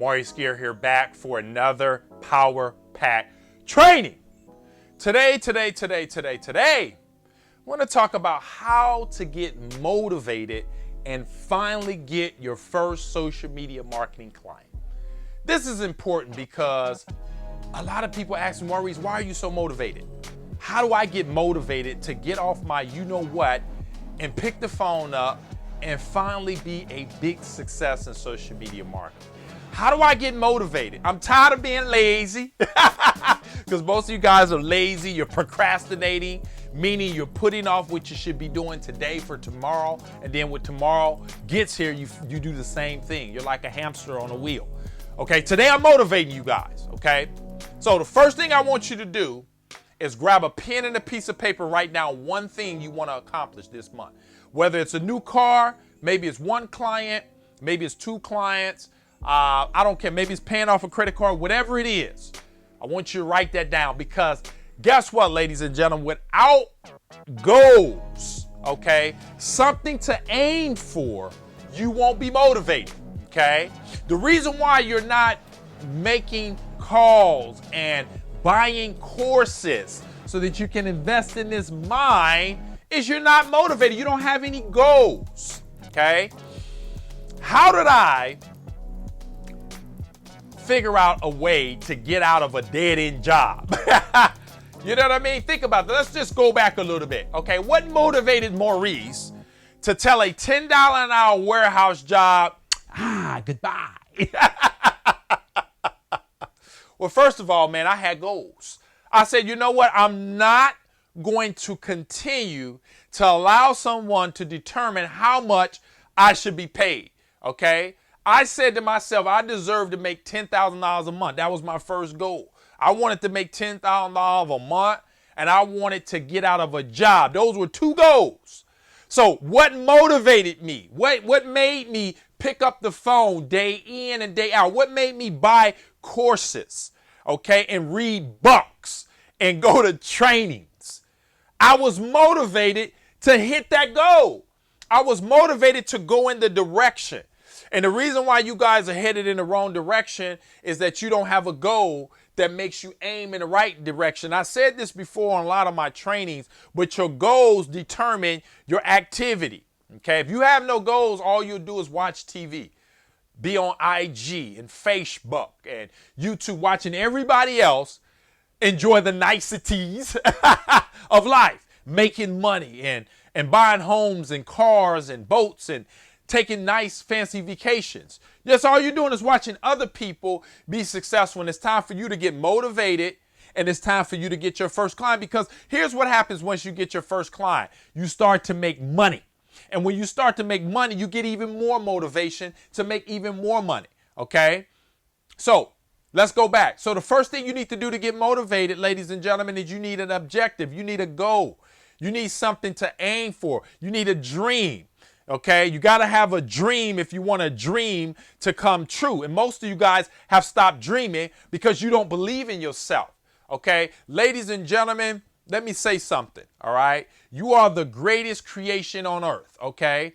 Maurice here back for another Power Pack training. Today, I want to talk about how to get motivated and finally get your first social media marketing client. This is important because a lot of people ask me, Maurice, why are you so motivated? How do I get motivated to get off my you-know-what and pick the phone up and finally be a big success in social media marketing? How do I get motivated? I'm tired of being lazy because most of you guys are lazy. You're procrastinating, meaning you're putting off what you should be doing today for tomorrow. And then when tomorrow gets here, you do the same thing. You're like a hamster on a wheel. Okay, today I'm motivating you guys, okay? So the first thing I want you to do is grab a pen and a piece of paper right now, one thing you want to accomplish this month. Whether it's a new car, maybe it's one client, maybe it's two clients, I don't care, maybe it's paying off a credit card, whatever it is. I want you to write that down because guess what, ladies and gentlemen, without goals, okay, something to aim for, you won't be motivated, okay? The reason why you're not making calls and buying courses so that you can invest in this mind is you're not motivated. You don't have any goals, okay? How did I figure out a way to get out of a dead-end job? You know what I mean? Think about that. Let's just go back a little bit, okay? What motivated Maurice to tell a $10 an hour warehouse job, goodbye? Well, first of all, man, I had goals. I said, you know what? I'm not going to continue to allow someone to determine how much I should be paid, okay? I said to myself, I deserve to make $10,000 a month. That was my first goal. I wanted to make $10,000 a month, and I wanted to get out of a job. Those were two goals. So what motivated me? What made me pick up the phone day in and day out? What made me buy courses, okay, and read books and go to trainings? I was motivated to hit that goal. I was motivated to go in the direction. And the reason why you guys are headed in the wrong direction is that you don't have a goal that makes you aim in the right direction. I said this before on a lot of my trainings, but your goals determine your activity. Okay, if you have no goals, all you'll do is watch TV, be on IG and Facebook and YouTube watching everybody else enjoy the niceties of life, making money and buying homes and cars and boats and taking nice fancy vacations. Yes, all you're doing is watching other people be successful, and it's time for you to get motivated, and it's time for you to get your first client, because here's what happens once you get your first client. You start to make money. And when you start to make money, you get even more motivation to make even more money, okay? So let's go back. So the first thing you need to do to get motivated, ladies and gentlemen, is you need an objective. You need a goal. You need something to aim for. You need a dream. Okay, you got to have a dream if you want a dream to come true. And most of you guys have stopped dreaming because you don't believe in yourself. Okay, ladies and gentlemen, let me say something. All right, you are the greatest creation on earth. Okay,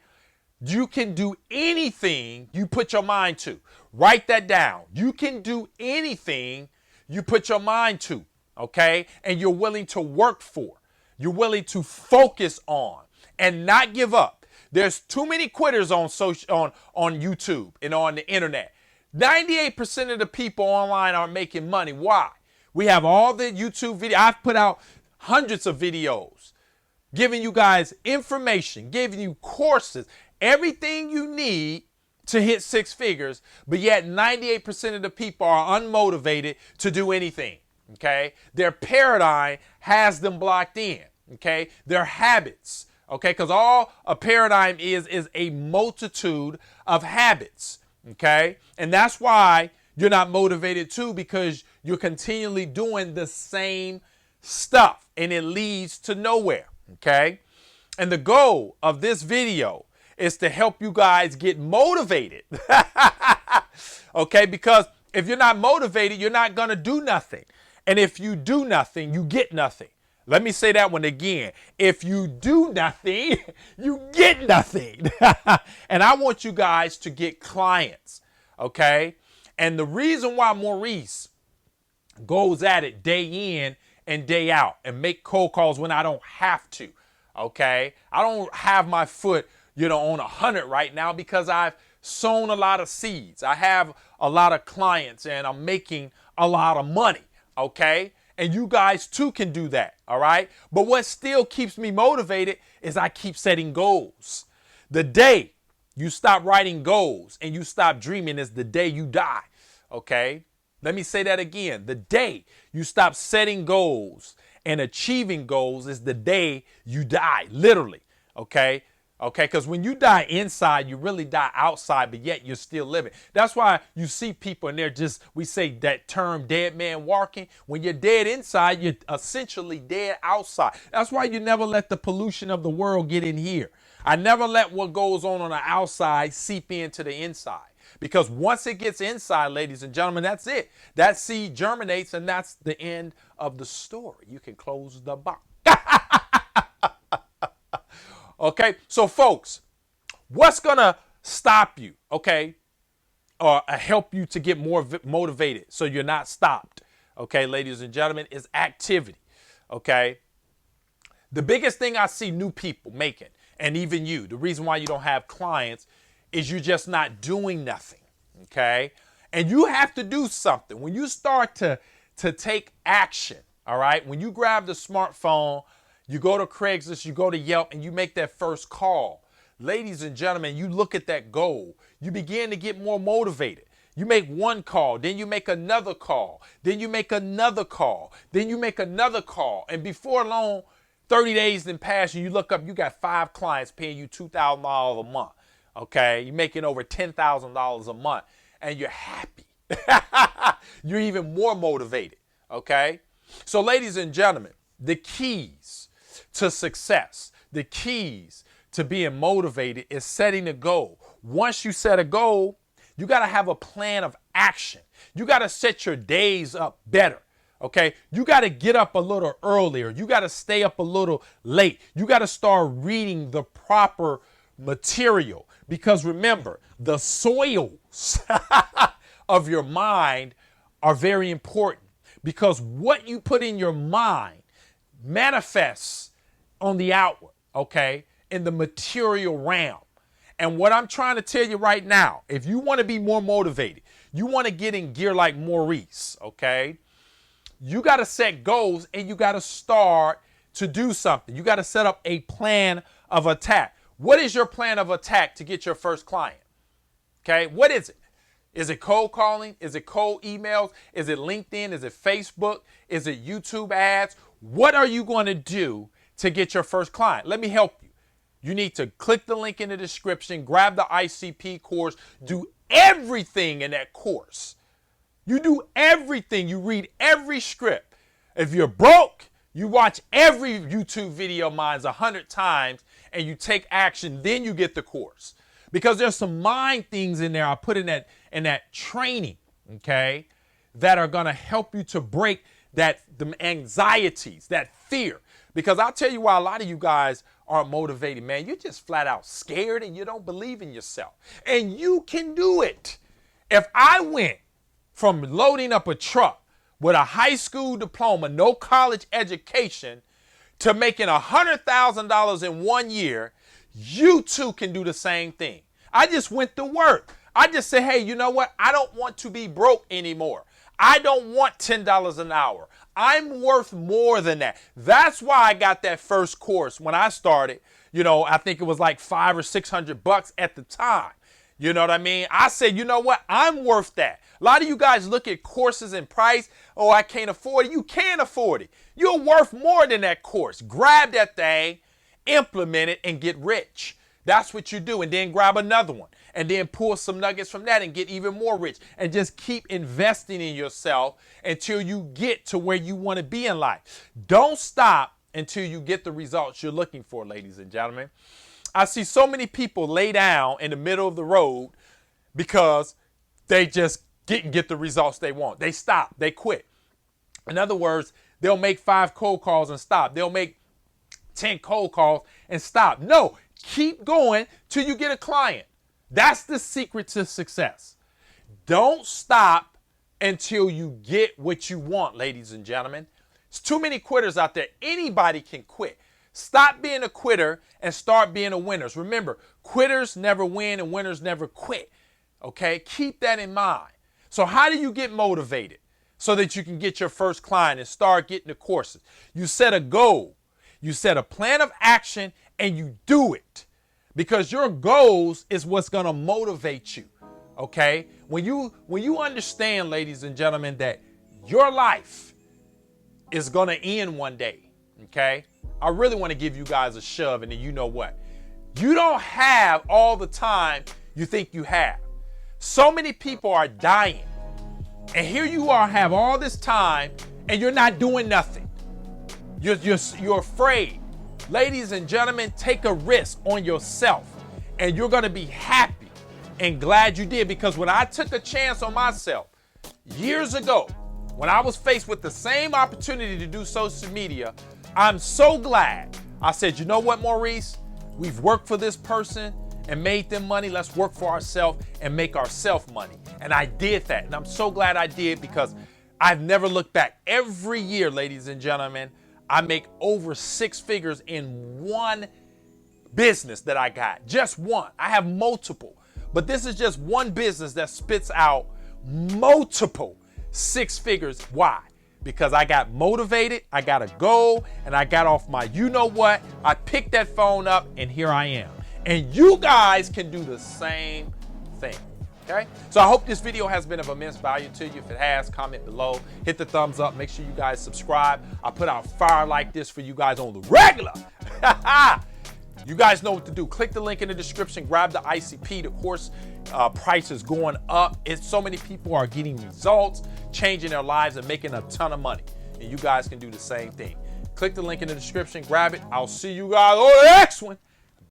you can do anything you put your mind to. Write that down. You can do anything you put your mind to. Okay, and you're willing to work for. You're willing to focus on and not give up. There's too many quitters on YouTube and on the internet. 98% of the people online are making money. Why? We have all the YouTube videos. I've put out hundreds of videos giving you guys information, giving you courses, everything you need to hit six figures, but yet 98% of the people are unmotivated to do anything, okay? Their paradigm has them blocked in, okay? Their habits. Okay, because all a paradigm is a multitude of habits, okay? And that's why you're not motivated too, because you're continually doing the same stuff and it leads to nowhere, okay? And the goal of this video is to help you guys get motivated, okay? Because if you're not motivated, you're not going to do nothing. And if you do nothing, you get nothing. Let me say that one again. If you do nothing, you get nothing. And I want you guys to get clients, okay? And the reason why Maurice goes at it day in and day out and make cold calls when I don't have to, okay? I don't have my foot, on 100 right now because I've sown a lot of seeds. I have a lot of clients and I'm making a lot of money, okay? And you guys too can do that, all right? But what still keeps me motivated is I keep setting goals. The day you stop writing goals and you stop dreaming is the day you die, okay? Let me say that again. The day you stop setting goals and achieving goals is the day you die, literally, okay? Okay, because when you die inside, you really die outside, but yet you're still living. That's why you see people and they're just, we say that term dead man walking. When you're dead inside, you're essentially dead outside. That's why you never let the pollution of the world get in here. I never let what goes on the outside seep into the inside. Because once it gets inside, ladies and gentlemen, that's it. That seed germinates and that's the end of the story. You can close the box. Okay, so folks, what's going to stop you, okay, or help you to get more motivated so you're not stopped, okay, ladies and gentlemen, is activity, okay? The biggest thing I see new people making, and even you, the reason why you don't have clients is you're just not doing nothing, okay? And you have to do something. When you start to take action, all right, when you grab the smartphone, you go to Craigslist, you go to Yelp, and you make that first call. Ladies and gentlemen, you look at that goal. You begin to get more motivated. You make one call, then you make another call, then you make another call, then you make another call. And before long, 30 days then pass, and you look up, you got 5 clients paying you $2,000 a month. Okay, you're making over $10,000 a month, and you're happy. You're even more motivated. Okay, so ladies and gentlemen, the keys to success, the keys to being motivated is setting a goal. Once you set a goal, you got to have a plan of action. You got to set your days up better. Okay, you got to get up a little earlier. You got to stay up a little late. You got to start reading the proper material, because remember, the soils of your mind are very important, because what you put in your mind manifests on the outward, okay, in the material realm. And what I'm trying to tell you right now, if you want to be more motivated, you want to get in gear like Maurice, okay, you got to set goals and you got to start to do something. You got to set up a plan of attack. What is your plan of attack to get your first client? Okay, what is it? Is it cold calling? Is it cold emails? Is it LinkedIn? Is it Facebook? Is it YouTube ads? What are you going to do to get your first client? Let me help you. You need to click the link in the description, grab the ICP course, do everything in that course. You do everything. You read every script. If you're broke, you watch every YouTube video of mine 100 times and you take action, then you get the course. Because there's some mind things in there I put in that training, okay, that are going to help you to break the anxieties, that fear. Because I'll tell you why a lot of you guys aren't motivated, man. You're just flat out scared and you don't believe in yourself. And you can do it. If I went from loading up a truck with a high school diploma, no college education, to making $100,000 in 1 year, you too can do the same thing. I just went to work. I just said, hey, you know what? I don't want to be broke anymore. I don't want $10 an hour. I'm worth more than that. That's why I got that first course when I started. I think it was like $500 or $600 at the time. You know what I mean? I said, you know what? I'm worth that. A lot of you guys look at courses and price. Oh, I can't afford it. You can't afford it. You're worth more than that course. Grab that thing, implement it, and get rich. That's what you do. And then grab another one. And then pull some nuggets from that and get even more rich. And just keep investing in yourself until you get to where you want to be in life. Don't stop until you get the results you're looking for, ladies and gentlemen. I see so many people lay down in the middle of the road because they just didn't get the results they want. They stop. They quit. In other words, they'll make 5 cold calls and stop. They'll make 10 cold calls and stop. No, keep going till you get a client. That's the secret to success. Don't stop until you get what you want, ladies and gentlemen. There's too many quitters out there. Anybody can quit. Stop being a quitter and start being a winner. Remember, quitters never win and winners never quit. Okay? Keep that in mind. So how do you get motivated so that you can get your first client and start getting the courses? You set a goal. You set a plan of action and you do it, because your goals is what's going to motivate you. Okay? When you understand, ladies and gentlemen, that your life is going to end one day. Okay? I really want to give you guys a shove, and then you know what? You don't have all the time you think you have. So many people are dying. And here you are, have all this time, and you're not doing nothing. You're afraid. Ladies and gentlemen, take a risk on yourself, and you're going to be happy and glad you did. Because when I took a chance on myself years ago, when I was faced with the same opportunity to do social media, I'm so glad. I said, you know what, Maurice? We've worked for this person and made them money. Let's work for ourselves and make ourselves money. And I did that. And I'm so glad I did, because I've never looked back. Every year, ladies and gentlemen, I make over 6 figures in one business that I got. Just one. I have multiple. But this is just one business that spits out multiple 6 figures. Why? Because I got motivated, I got a goal, and I got off my you know what. I picked that phone up, and here I am. And you guys can do the same thing. Okay? So I hope this video has been of immense value to you. If it has, comment below, hit the thumbs up, make sure you guys subscribe. I put out fire like this for you guys on the regular. You guys know what to do. Click the link in the description, grab the ICP. The course price is going up. So many people are getting results, changing their lives, and making a ton of money. And you guys can do the same thing. Click the link in the description, grab it. I'll see you guys on the next one.